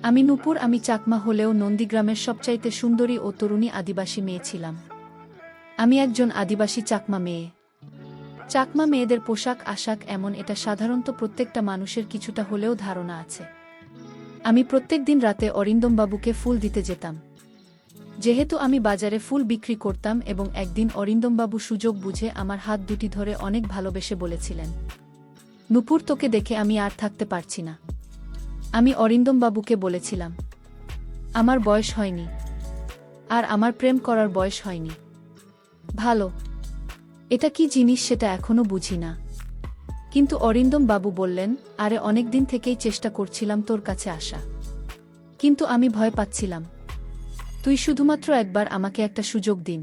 আমি নূপুর। আমি চাকমা হলেও নন্দীগ্রামের সবচাইতে সুন্দরী ও তরুণী আদিবাসী মেয়ে ছিলাম। আমি একজন আদিবাসী চাকমা মেয়ে। চাকমা মেয়েদের পোশাক আশাক এমন, এটা সাধারণত প্রত্যেকটা মানুষের কিছুটা হলেও ধারণা আছে। আমি প্রত্যেক দিন রাতে অরিন্দমবাবুকে ফুল দিতে যেতাম। যেহেতু আমি বাজারে ফুল বিক্রি করতাম, এবং একদিন অরিন্দমবাবু সুযোগ বুঝে আমার হাত দুটি ধরে অনেক ভালোবেসে বলেছিলেন, নূপুর, তোকে দেখে আমি আর থাকতে পারছি না। আমি অরিন্দমবাবুকে বলেছিলাম, আমার বয়স হয়নি, আর আমার প্রেম করার বয়স হয়নি। ভালো, এটা কি জিনিস সেটা এখনো বুঝি না। কিন্তু অরিন্দমবাবু বললেন, আরে অনেক দিন থেকেই চেষ্টা করছিলাম তোর কাছে আসা, কিন্তু আমি ভয় পাচ্ছিলাম। তুই শুধুমাত্র একবার আমাকে একটা সুযোগ দিন।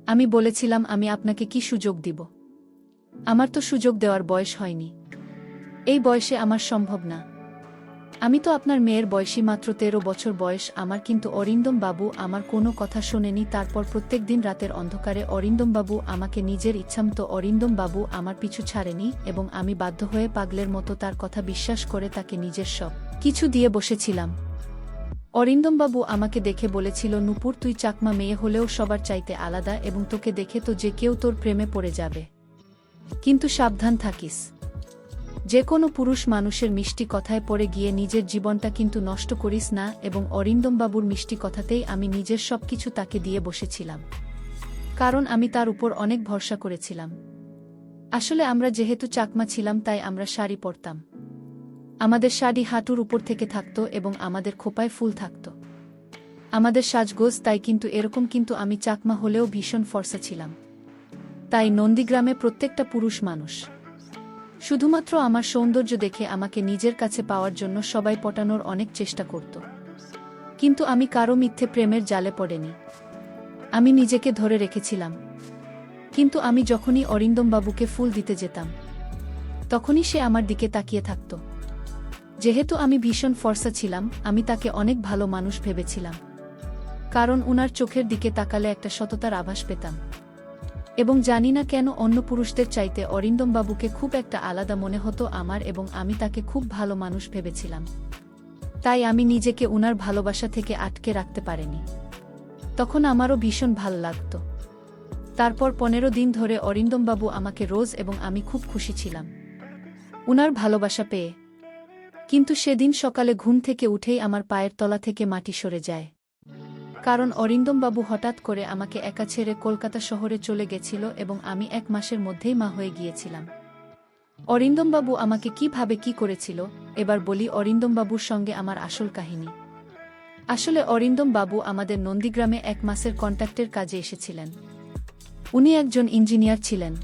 আমি বলেছিলাম, আমি আপনাকে কি সুযোগ দিব? আমার তো সুযোগ দেওয়ার বয়স হয়নি। এই বয়সে আমার সম্ভব না। আমি তো আপনার মেয়ের বয়সী, মাত্র 13 বছর বয়স আমার। কিন্তু অরিন্দমবাবু আমার কোনো কথা শোনেনি। তারপর প্রত্যেক দিন রাতের অন্ধকারে অরিন্দমবাবু আমাকে নিজের ইচ্ছামতো, অরিন্দমবাবু আমার পিছু ছাড়েনি, এবং আমি বাধ্য হয়ে পাগলের মতো তার কথা বিশ্বাস করে তাকে নিজের সব কিছু দিয়ে বসেছিলাম। অরিন্দমবাবু আমাকে দেখে বলেছিল, নূপুর, তুই চাকমা মেয়ে হলেও সবার চাইতে আলাদা, এবং তোকে দেখে তো যে কেউ তোর প্রেমে পড়ে যাবে। কিন্তু সাবধান থাকিস। যে কোনো পুরুষ মানুষের মিষ্টি কথায় পড়ে গিয়ে নিজের জীবনটা কিন্তু নষ্ট করিস না। এবং অরিন্দমবাবুর মিষ্টি কথাতেই আমি নিজের সবকিছু তাকে দিয়ে বসেছিলাম, কারণ আমি তার উপর অনেক ভরসা করেছিলাম। আসলে আমরা যেহেতু চাকমা ছিলাম, তাই আমরা শাড়ি পরতাম। আমাদের শাড়ি হাঁটুর উপর থেকে থাকত, এবং আমাদের খোপায় ফুল থাকত। আমাদের সাজগোজ তাই কিন্তু এরকম। কিন্তু আমি চাকমা হলেও ভীষণ ফর্সা ছিলাম। তাই নন্দীগ্রামে প্রত্যেকটা পুরুষ মানুষ শুধুমাত্র আমার সৌন্দর্য দেখে আমাকে নিজের কাছে পাওয়ার জন্য সবাই পটানোর অনেক চেষ্টা করত। কিন্তু আমি কারো মিথ্যে প্রেমের জালে পড়েনি। আমি নিজেকে ধরে রেখেছিলাম। কিন্তু আমি যখনই অরিন্দমবাবুকে ফুল দিতে যেতাম, তখনই সে আমার দিকে তাকিয়ে থাকত। যেহেতু আমি ভীষণ ফর্সা ছিলাম, আমি তাকে অনেক ভালো মানুষ ভেবেছিলাম, কারণ উনার চোখের দিকে তাকালে একটা সততার আভাস পেতাম। এবং জানি না কেন অন্য পুরুষদের চাইতে অরিন্দমবাবুকে খুব একটা আলাদা মনে হতো আমার, এবং আমি তাকে খুব ভালো মানুষ ভেবেছিলাম। তাই আমি নিজেকে উনার ভালোবাসা থেকে আটকে রাখতে পারিনি। তখন আমারও ভীষণ ভাল লাগত। তারপর 15 দিন ধরে অরিন্দমবাবু আমাকে রোজ, এবং আমি খুব খুশি ছিলাম উনার ভালোবাসা পেয়ে। কিন্তু সেদিন সকালে ঘুম থেকে উঠেই আমার পায়ের তলা থেকে মাটি সরে যায়, কারণ অরিন্দমবাবু হঠাৎ করে আমাকে একা ছেড়ে কলকাতা শহরে চলে গেছিল, এবং আমি 1 মাসের মধ্যেই মা হয়ে গিয়েছিলাম। অরিন্দমবাবু আমাকে কিভাবে কি করেছিল, এবার বলি অরিন্দমবাবুর সঙ্গে আমার আসল কাহিনী। আসলে অরিন্দমবাবু আমাদের নন্দীগ্রামে 1 মাসের কন্ট্রাক্টের কাজে এসেছিলেন। উনি একজন ইঞ্জিনিয়ার ছিলেন।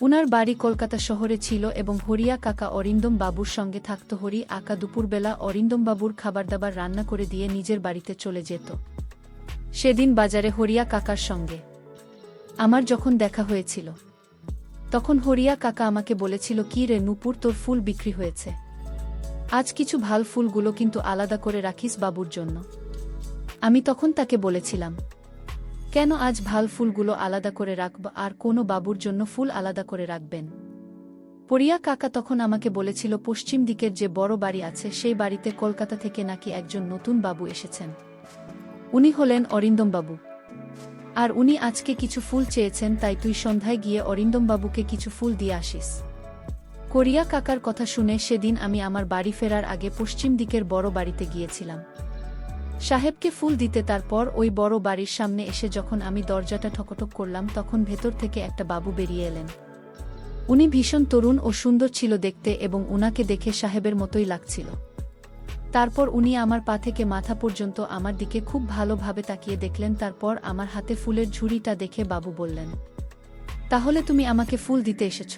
উনার বাড়ি কলকাতা শহরে ছিল, এবং হরিয়া কাকা অরিন্দমবাবুর সঙ্গে থাকত। হরি আকা দুপুরবেলা অরিন্দমবাবুর খাবারদাবার রান্না করে দিয়ে নিজের বাড়িতে চলে যেত। সেদিন বাজারে হরিয়া কাকার সঙ্গে আমার যখন দেখা হয়েছিল, তখন হরিয়া কাকা আমাকে বলেছিল, কি রে নূপুর, তোর ফুল বিক্রি হয়েছে। আজ কিছু ভাল ফুলগুলো কিন্তু আলাদা করে রাখিস বাবুর জন্য। আমি তখন তাকে বলেছিলাম, কেন আজ ভাল ফুলগুলো আলাদা করে রাখব, আর কোনো বাবুর জন্য ফুল আলাদা করে রাখবেন? হরিয়া কাকা তখন আমাকে বলেছিল, পশ্চিম দিকের যে বড় বাড়ি আছে, সেই বাড়িতে কলকাতা থেকে নাকি একজন নতুন বাবু এসেছেন। উনি হলেন অরিন্দমবাবু, আর উনি আজকে কিছু ফুল চেয়েছেন। তাই তুই সন্ধ্যায় গিয়ে অরিন্দমবাবুকে কিছু ফুল দিয়ে আসিস। হরিয়া কাকার কথা শুনে সেদিন আমি আমার বাড়ি ফেরার আগে পশ্চিম দিকের বড় বাড়িতে গিয়েছিলাম সাহেবকে ফুল দিতে। তারপর ওই বড় বাড়ির সামনে এসে যখন আমি দরজাটা ঠকঠক করলাম, তখন ভেতর থেকে একটা বাবু বেরিয়ে এলেন। উনি ভীষণ তরুণ ও সুন্দর ছিল দেখতে, এবং উনাকে দেখে সাহেবের মতোই লাগছিল। তারপর উনি আমার পা থেকে মাথা পর্যন্ত আমার দিকে খুব ভালোভাবে তাকিয়ে দেখলেন। তারপর আমার হাতে ফুলের ঝুড়িটা দেখে বাবু বললেন, তাহলে তুমি আমাকে ফুল দিতে এসেছ?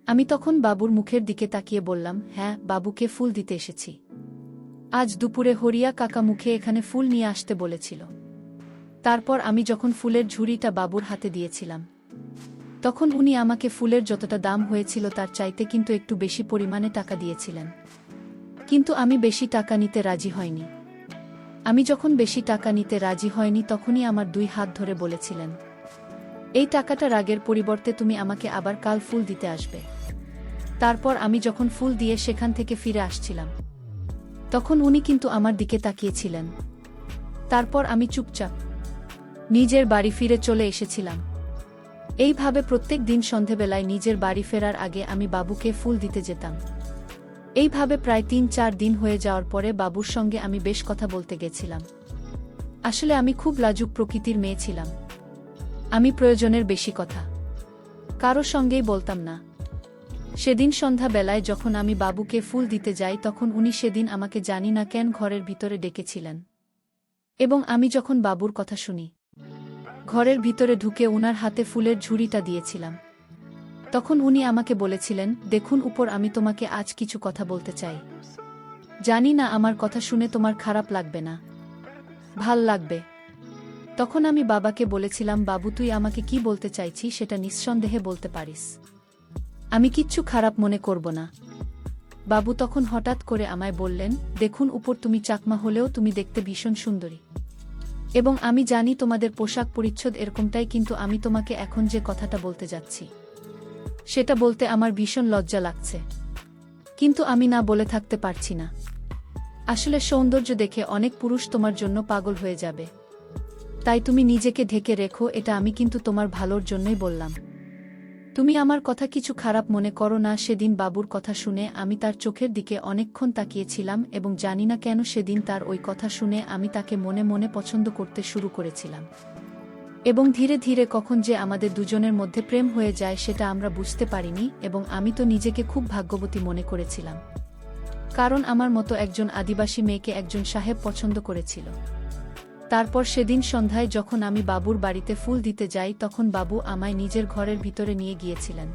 আমি তখন বাবুর মুখের দিকে তাকিয়ে বললাম, হ্যাঁ, বাবুকে ফুল দিতে এসেছি। আজ দুপুরে হরিয়া কাকা মুখে এখানে ফুল নিয়ে আসতে বলেছিল। তারপর আমি যখন ফুলের ঝুড়িটা বাবুর হাতে দিয়েছিলাম, তখন উনি আমাকে ফুলের যতটা দাম হয়েছিল তার চাইতে কিন্তু একটু বেশি পরিমাণে টাকা দিয়েছিলেন। কিন্তু আমি বেশি টাকা নিতে রাজি হয়নি। আমি যখন বেশি টাকা নিতে রাজি হয়নি, তখনই আমার 2 হাত ধরে বলেছিলেন, এই টাকাটা রাগের পরিবর্তে তুমি আমাকে আবার কাল ফুল দিতে আসবে। তারপর আমি যখন ফুল দিয়ে সেখান থেকে ফিরে আসছিলাম, তখন উনি কিন্তু আমার দিকে তাকিয়েছিলেন। তারপর আমি চুপচাপ নিজের বাড়ি ফিরে চলে এসেছিলাম। এইভাবে প্রত্যেক দিন সন্ধেবেলায় নিজের বাড়ি ফেরার আগে আমি বাবুকে ফুল দিতে যেতাম। এইভাবে প্রায় ৩-৪ দিন হয়ে যাওয়ার পরে বাবুর সঙ্গে আমি বেশ কথা বলতে গেছিলাম। আসলে আমি খুব লাজুক প্রকৃতির মেয়ে ছিলাম। আমি প্রয়োজনের বেশি কথা কারো সঙ্গেই বলতাম না। সেদিন সন্ধ্যাবেলায় যখন আমি বাবুকে ফুল দিতে যাই তখন উনি সেদিন আমাকে জানি না কেন ঘরের ভিতরে ডেকেছিলেন। এবং আমি যখন বাবুর কথা শুনি ঘরের ভিতরে ঢুকে উনার হাতে ফুলের ঝুড়িটা দিয়েছিলাম, তখন উনি আমাকে বলেছিলেন, দেখুন উপর, আমি তোমাকে আজ কিছু কথা বলতে চাই। জানি না আমার কথা শুনে তোমার খারাপ লাগবে না, ভাল লাগবে। তখন আমি বাবাকে বলেছিলাম, বাবু তুই আমাকে কি বলতে চাইছি সেটা নিঃসন্দেহে বলতে পারিস, আমি কিচ্ছু খারাপ মনে করব না। বাবু তখন হঠাৎ করে আমায় বললেন, দেখুন উপর, তুমি চাকমা হলেও তুমি দেখতে ভীষণ সুন্দরী, এবং আমি জানি তোমাদের পোশাক পরিচ্ছদ এরকমটাই, কিন্তু আমি তোমাকে এখন যে কথাটা বলতে যাচ্ছি সেটা বলতে আমার ভীষণ লজ্জা লাগছে, কিন্তু আমি না বলে থাকতে পারছি না। আসলে সৌন্দর্য দেখে অনেক পুরুষ তোমার জন্য পাগল হয়ে যাবে, তাই তুমি নিজেকে ঢেকে রেখো, এটা আমি কিন্তু তোমার ভালোর জন্যই বললাম। তুমি আমার কথা কিছু খারাপ মনে করো না। সেদিন বাবুর কথা শুনে আমি তার চোখের দিকে অনেকক্ষণ তাকিয়েছিলাম এবং জানি না কেন সেদিন তার ওই কথা শুনে আমি তাকে মনে মনে পছন্দ করতে শুরু করেছিলাম। এবং ধীরে ধীরে কখন যে আমাদের দুজনের মধ্যে প্রেম হয়ে যায় সেটা আমরা বুঝতে পারিনি, এবং আমি তো নিজেকে খুব ভাগ্যবতী মনে করেছিলাম, কারণ আমার মতো একজন আদিবাসী মেয়েকে একজন সাহেব পছন্দ করেছিল। তারপর সেদিন সন্ধ্যায় যখন আমি বাবুর বাড়িতে ফুল দিতে যাই তখন বাবু আমায় নিজের ঘরের ভিতরে নিয়ে গিয়েছিলেন।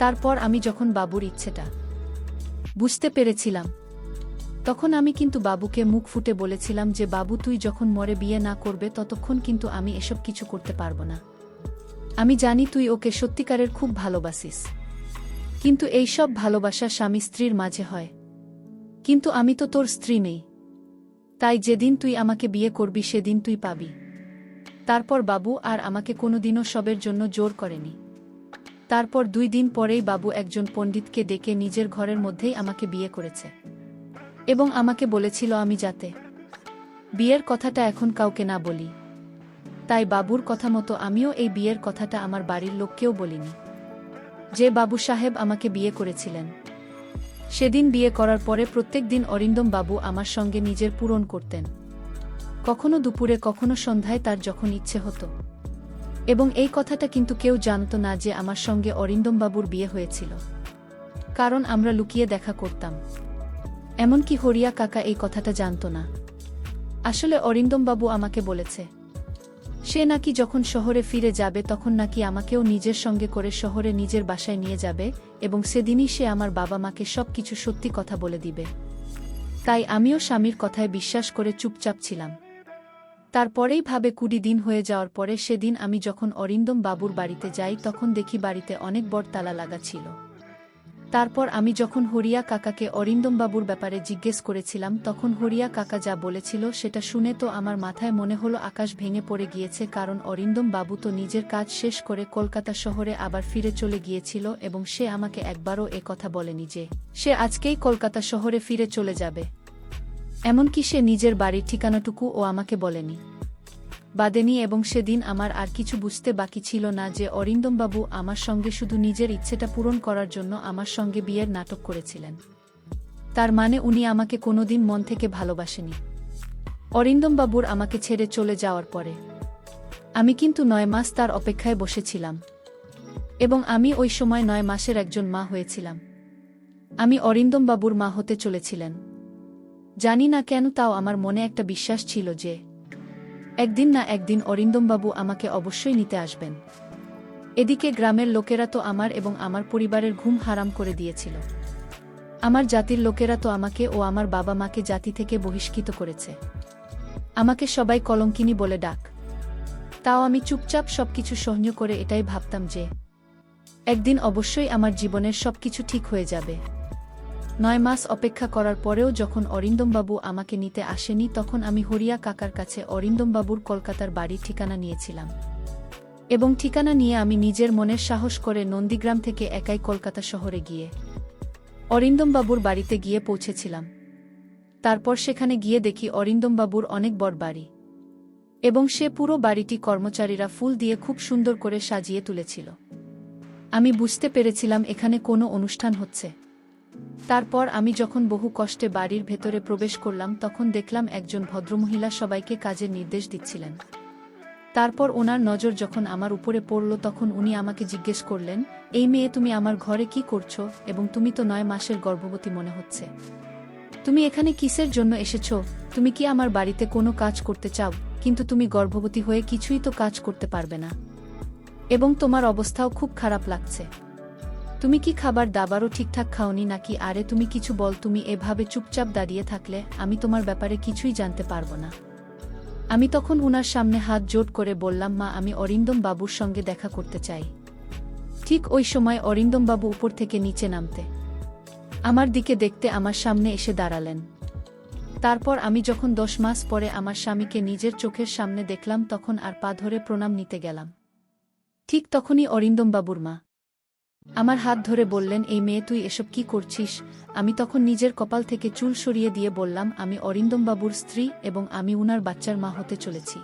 তারপর আমি যখন বাবুর ইচ্ছেটা বুঝতে পেরেছিলাম তখন আমি কিন্তু বাবুকে মুখ ফুটে বলেছিলাম যে, বাবু তুই যখন মরে বিয়ে না করবে ততক্ষণ কিন্তু আমি এসব কিছু করতে পারবো না। আমি জানি তুই ওকে সত্যিকারের খুব ভালোবাসিস, কিন্তু এই সব ভালোবাসা স্বামী স্ত্রীর মাঝে হয়, কিন্তু আমি তো তোর স্ত্রী নেই, তাই যেদিন তুই আমাকে বিয়ে করবি সেদিন তুই পাবি। তারপর বাবু আর আমাকে কোনোদিনও সবের জন্য জোর করেনি। তারপর 2 দিন পরেই বাবু একজন পণ্ডিতকে ডেকে নিজের ঘরের মধ্যেই আমাকে বিয়ে করেছে, এবং আমাকে বলেছিল আমি যাতে বিয়ের কথাটা এখন কাউকে না বলি। তাই বাবুর কথা মতো আমিও এই বিয়ের কথাটা আমার বাড়ির লোককেও বলিনি। যে বাবু সাহেব আমাকে বিয়ে করেছিলেন সেদিন বিয়ে করার পরে প্রত্যেক দিন অরিন্দম বাবু আমার সঙ্গে নিজের পূরণ করতেন, কখনো দুপুরে কখনো সন্ধ্যায়, তার যখন ইচ্ছে হতো। এবং এই কথাটা কিন্তু কেউ জানত না যে আমার সঙ্গে অরিন্দম বাবুর বিয়ে হয়েছিল, কারণ আমরা লুকিয়ে দেখা করতাম। এমনকি হরিয়া কাকা এই কথাটা জানত না। আসলে অরিন্দম বাবু আমাকে বলেছে সে নাকি যখন শহরে ফিরে যাবে তখন নাকি আমাকেও নিজের সঙ্গে করে শহরে নিজের বাসায় নিয়ে যাবে, এবং সেদিনই সে আমার বাবা মাকে সব কিছু সত্যি কথা বলে দিবে। তাই আমিও স্বামীর কথায় বিশ্বাস করে চুপচাপ ছিলাম। তারপরেই ভাবে 20 দিন হয়ে যাওয়ার পরে সেদিন আমি যখন অরিন্দম বাবুর বাড়িতে যাই তখন দেখি বাড়িতে অনেক বড় তালা লাগা ছিল। তারপর আমি যখন হরিয়া কাকাকে অরিন্দম বাবুর ব্যাপারে জিজ্ঞেস করেছিলাম তখন হরিয়া কাকা যা বলেছিল সেটা শুনে তো আমার মাথায় মনে হলো আকাশ ভেঙে পড়ে গিয়েছে, কারণ অরিন্দম বাবু তো নিজের কাজ শেষ করে কলকাতা শহরে আবার ফিরে চলে গিয়েছিল, এবং সে আমাকে একবারও এ কথা বলেনি যে সে আজকেই কলকাতা শহরে ফিরে চলে যাবে। এমনকি সে নিজের বাড়ির ঠিকানাটুকু ও আমাকে বলেনি, বাদেনি। এবং সেদিন আমার আর কিছু বুঝতে বাকি ছিল না যে অরিন্দমবাবু আমার সঙ্গে শুধু নিজের ইচ্ছেটা পূরণ করার জন্য আমার সঙ্গে বিয়ের নাটক করেছিলেন। তার মানে উনি আমাকে কোনোদিন মন থেকে ভালোবাসেনি। অরিন্দমবাবুর আমাকে ছেড়ে চলে যাওয়ার পরে আমি কিন্তু 9 মাস তার অপেক্ষায় বসেছিলাম, এবং আমি ওই সময় 9 মাসের একজন মা হয়েছিলাম। আমি অরিন্দমবাবুর মা হতে চলেছিলেন। জানি না কেন, তাও আমার মনে একটা বিশ্বাস ছিল যে একদিন না একদিন অরিন্দমবাবু আমাকে অবশ্যই নিতে আসবেন। এদিকে গ্রামের লোকেরা তো আমার এবং আমার পরিবারের ঘুম হারাম করে দিয়েছিল। আমার জাতির লোকেরা তো আমাকে ও আমার বাবা মাকে জাতি থেকে বহিষ্কৃত করেছে। আমাকে সবাই কলঙ্কিনী বলে ডাক। তাও আমি চুপচাপ সবকিছু সহ্য করে এটাই ভাবতাম যে একদিন অবশ্যই আমার জীবনের সবকিছু ঠিক হয়ে যাবে। 9 মাস অপেক্ষা করার পরেও যখন অরিন্দমবাবু আমাকে নিতে আসেনি তখন আমি হরিয়া কাকার কাছে অরিন্দমবাবুর কলকাতার বাড়ির ঠিকানা নিয়েছিলাম, এবং ঠিকানা নিয়ে আমি নিজের মনের সাহস করে নন্দীগ্রাম থেকে একাই কলকাতা শহরে গিয়ে অরিন্দমবাবুর বাড়িতে গিয়ে পৌঁছেছিলাম। তারপর সেখানে গিয়ে দেখি অরিন্দমবাবুর অনেক বড় বাড়ি, এবং সে পুরো বাড়িটি কর্মচারীরা ফুল দিয়ে খুব সুন্দর করে সাজিয়ে তুলেছিল। আমি বুঝতে পেরেছিলাম এখানে কোনো অনুষ্ঠান হচ্ছে। তারপর আমি যখন বহু কষ্টে বাড়ির ভেতরে প্রবেশ করলাম তখন দেখলাম একজন ভদ্রমহিলা সবাইকে কাজের নির্দেশ দিচ্ছিলেন। তারপর ওনার নজর যখন আমার উপরে পড়ল তখন উনি আমাকে জিজ্ঞেস করলেন, এই মেয়ে তুমি আমার ঘরে কি করছো, এবং তুমি তো 9 মাসের গর্ভবতী মনে হচ্ছে। তুমি এখানে কিসের জন্য এসেছো? তুমি কি আমার বাড়িতে কোনো কাজ করতে চাও? কিন্তু তুমি গর্ভবতী হয়ে কিছুই তো কাজ করতে পারবে না, এবং তোমার অবস্থাও খুব খারাপ লাগছে। তুমি কি খাবার দাবারও ঠিকঠাক খাওনি নাকি? আরে তুমি কিছু বল, তুমি এভাবে চুপচাপ দাঁড়িয়ে থাকলে আমি তোমার ব্যাপারে কিছুই জানতে পারবো না। আমি তখন উনার সামনে হাত জোড় করে বললাম, মা, আমি অরিন্দম বাবুর সঙ্গে দেখা করতে চাই। ঠিক ওই সময় অরিন্দম বাবু উপর থেকে নিচে নামতে আমার দিকে দেখতে আমার সামনে এসে দাঁড়ালেন। তারপর আমি যখন 10 মাস পরে আমার স্বামীকে নিজের চোখের সামনে দেখলাম তখন আর পা ধরে প্রণাম নিতে গেলাম। ঠিক তখনই অরিন্দম বাবুর মা আমার হাত ধরে বললেন, এই মেয়ে তুই এসব কি করছিস? আমি তখন নিজের কপাল থেকে চুল সরিয়ে দিয়ে বললাম, আমি অরিন্দমবাবুর স্ত্রী এবং আমি উনার বাচ্চার মা হতে চলেছি।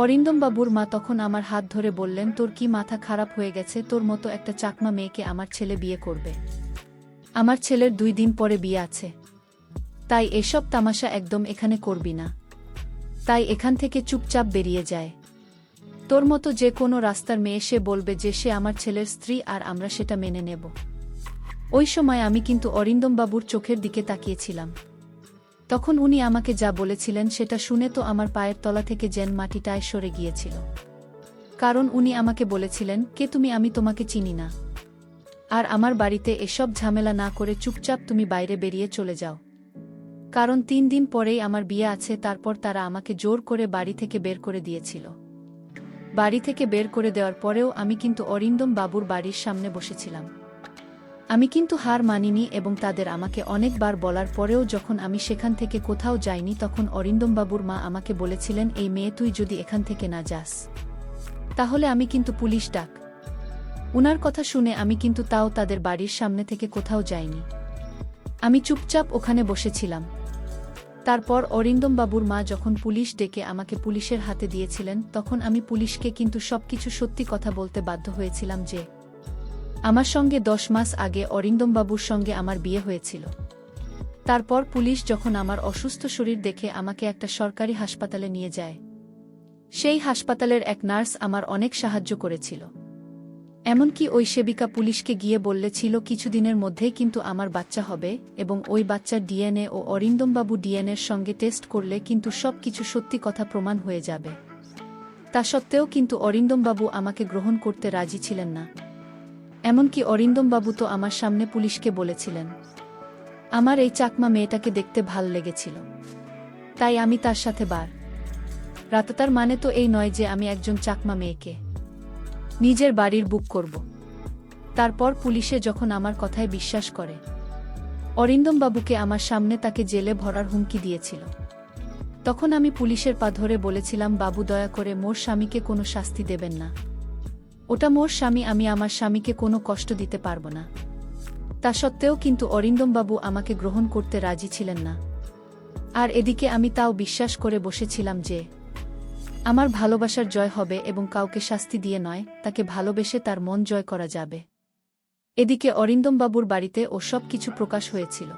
অরিন্দমবাবুর মা তখন আমার হাত ধরে বললেন, তোর কি মাথা খারাপ হয়ে গেছে? তোর মতো একটা চাকমা মেয়েকে আমার ছেলে বিয়ে করবে? আমার ছেলের 2 দিন পরে বিয়ে আছে, তাই এসব তামাশা একদম এখানে করবি না। তাই এখান থেকে চুপচাপ বেরিয়ে যায়। তোর মতো যে কোনো রাস্তার মেয়ে সে বলবে যে সে আমার ছেলের স্ত্রী আর আমরা সেটা মেনে নেব। ওই সময় আমি কিন্তু অরিন্দমবাবুর চোখের দিকে তাকিয়েছিলাম। তখন উনি আমাকে যা বলেছিলেন সেটা শুনে তো আমার পায়ের তলা থেকে যেন মাটিটায় সরে গিয়েছিল। কারণ উনি আমাকে বলেছিলেন, কে তুমি? আমি তোমাকে চিনি না। আর আমার বাড়িতে এসব ঝামেলা না করে চুপচাপ তুমি বাইরে বেরিয়ে চলে যাও। কারণ 3 দিন পরেই আমার বিয়ে আছে। তারপর তারা আমাকে জোর করে বাড়ি থেকে বের করে দিয়েছিল। বাড়ি থেকে বের করে দেওয়ার পরেও আমি কিন্তু অরিন্দম বাবুর বাড়ির সামনে বসেছিলাম। আমি কিন্তু হার মানিনি এবং তাদের আমাকে অনেকবার বলার পরেও যখন আমি সেখান থেকে কোথাও যাইনি তখন অরিন্দম বাবুর মা আমাকে বলেছিলেন, এই মেয়ে তুই যদি এখান থেকে না যাস তাহলে আমি কিন্তু পুলিশ ডাক। উনার কথা শুনে আমি কিন্তু তাও তাদের বাড়ির সামনে থেকে কোথাও যাইনি। আমি চুপচাপ ওখানে বসেছিলাম। তারপর অরিন্দম বাবুর মা যখন পুলিশ ডেকে আমাকে পুলিশের হাতে দিয়েছিলেন তখন আমি পুলিশকে কিন্তু সবকিছু সত্যি কথা বলতে বাধ্য হয়েছিলাম যে আমার সঙ্গে 10 মাস আগে অরিন্দম বাবুর সঙ্গে আমার বিয়ে হয়েছিল। তারপর পুলিশ যখন আমার অসুস্থ শরীর দেখে আমাকে একটা সরকারি হাসপাতালে নিয়ে যায়, সেই হাসপাতালের এক নার্স আমার অনেক সাহায্য করেছিল। এমনকি ওই সেবিকা পুলিশকে গিয়ে বললেছিল কিছুদিনের মধ্যেই কিন্তু আমার বাচ্চা হবে এবং ওই বাচ্চার ডিএনএ ও অরিন্দমবাবু ডিএনএর সঙ্গে টেস্ট করলে কিন্তু সব কিছু সত্যি কথা প্রমাণ হয়ে যাবে। তা সত্ত্বেও কিন্তু অরিন্দমবাবু আমাকে গ্রহণ করতে রাজি ছিলেন না। এমনকি অরিন্দমবাবু তো আমার সামনে পুলিশকে বলেছিলেন, আমার এই চাকমা মেয়েটাকে দেখতে ভাল লেগেছিল, তাই আমি তার সাথে রাত। তার মানে তো এই নয় যে আমি একজন চাকমা মেয়েকে নিজের বাড়ির বুক করব। তারপর পুলিশে যখন আমার কথায় বিশ্বাস করে, অরিন্দমবাবুকে আমার সামনে তাকে জেলে ভরার হুমকি দিয়েছিল, তখন আমি পুলিশের পা ধরে বলেছিলাম, বাবু দয়া করে মোর স্বামীকে কোনো শাস্তি দেবেন না। ওটা মোর স্বামী, আমি আমার স্বামীকে কোনো কষ্ট দিতে পারব না। তা সত্ত্বেও কিন্তু অরিন্দমবাবু আমাকে গ্রহণ করতে রাজি ছিলেন না। আর এদিকে আমি তাও বিশ্বাস করে বসেছিলাম যে আমার ভালোবাসার জয় হবে এবং কাউকে শাস্তি দিয়ে নয়, তাকে ভালোবেসে তার মন জয় করা যাবে। এদিকে অরিন্দমবাবুর বাড়িতে ও সব কিছু প্রকাশ হয়েছিল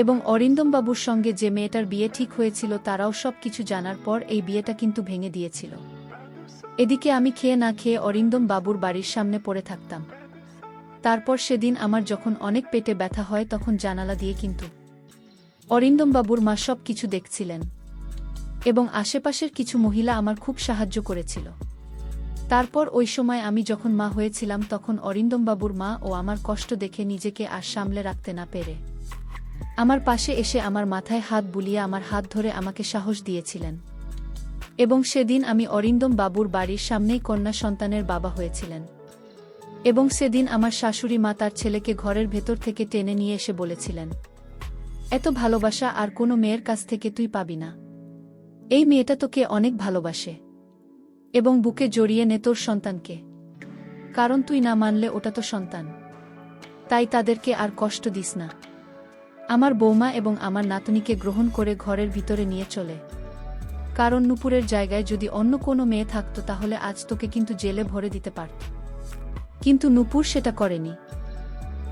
এবং অরিন্দমবাবুর সঙ্গে যে মেয়েটার বিয়ে ঠিক হয়েছিল তারাও সব কিছু জানার পর এই বিয়েটা কিন্তু ভেঙে দিয়েছিল। এদিকে আমি খেয়ে না খেয়ে অরিন্দম বাবুর বাড়ির সামনে পড়ে থাকতাম। তারপর সেদিন আমার যখন অনেক পেটে ব্যথা হয় তখন জানালা দিয়ে কিন্তু অরিন্দমবাবুর মা সব কিছু দেখছিলেন এবং আশেপাশের কিছু মহিলা আমার খুব সাহায্য করেছিল। তারপর ওই সময় আমি যখন মা হয়েছিলাম তখন অরিন্দমবাবুর মা ও আমার কষ্ট দেখে নিজেকে আর সামলে রাখতে না পেরে আমার পাশে এসে আমার মাথায় হাত বুলিয়ে আমার হাত ধরে আমাকে সাহস দিয়েছিলেন এবং সেদিন আমি অরিন্দম বাবুর বাড়ির সামনেই কন্যা সন্তানের বাবা হয়েছিলেন। এবং সেদিন আমার শাশুড়ি মা তার ছেলেকে ঘরের ভেতর থেকে টেনে নিয়ে এসে বলেছিলেন, এত ভালোবাসা আর কোনো মেয়ের কাছ থেকে তুই পাবি না। এই মেয়েটা তোকে অনেক ভালোবাসে এবং বুকে জড়িয়ে নে তোর সন্তানকে, কারণ তুই না মানলে ওটা তো সন্তান, তাই তাদেরকে আর কষ্ট দিস না। আমার বৌমা এবং আমার নাতনিকে গ্রহণ করে ঘরের ভিতরে নিয়ে চলে। কারণ নূপুরের জায়গায় যদি অন্য কোনো মেয়ে থাকতো তাহলে আজ তোকে কিন্তু জেলে ভরে দিতে পারত। কিন্তু নূপুর সেটা করেনি।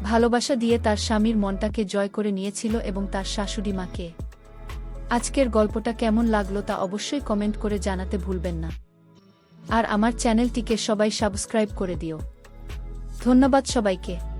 ভালোবাসা দিয়ে তার স্বামীর মনটাকে জয় করে নিয়েছিল এবং তার শাশুড়ি মাকে। আজকের গল্পটা কেমন লাগলো তা অবশ্যই কমেন্ট করে জানাতে ভুলবেন না। আর আমার চ্যানেলটিকে সবাই সাবস্ক্রাইব করে দিও। ধন্যবাদ সবাইকে।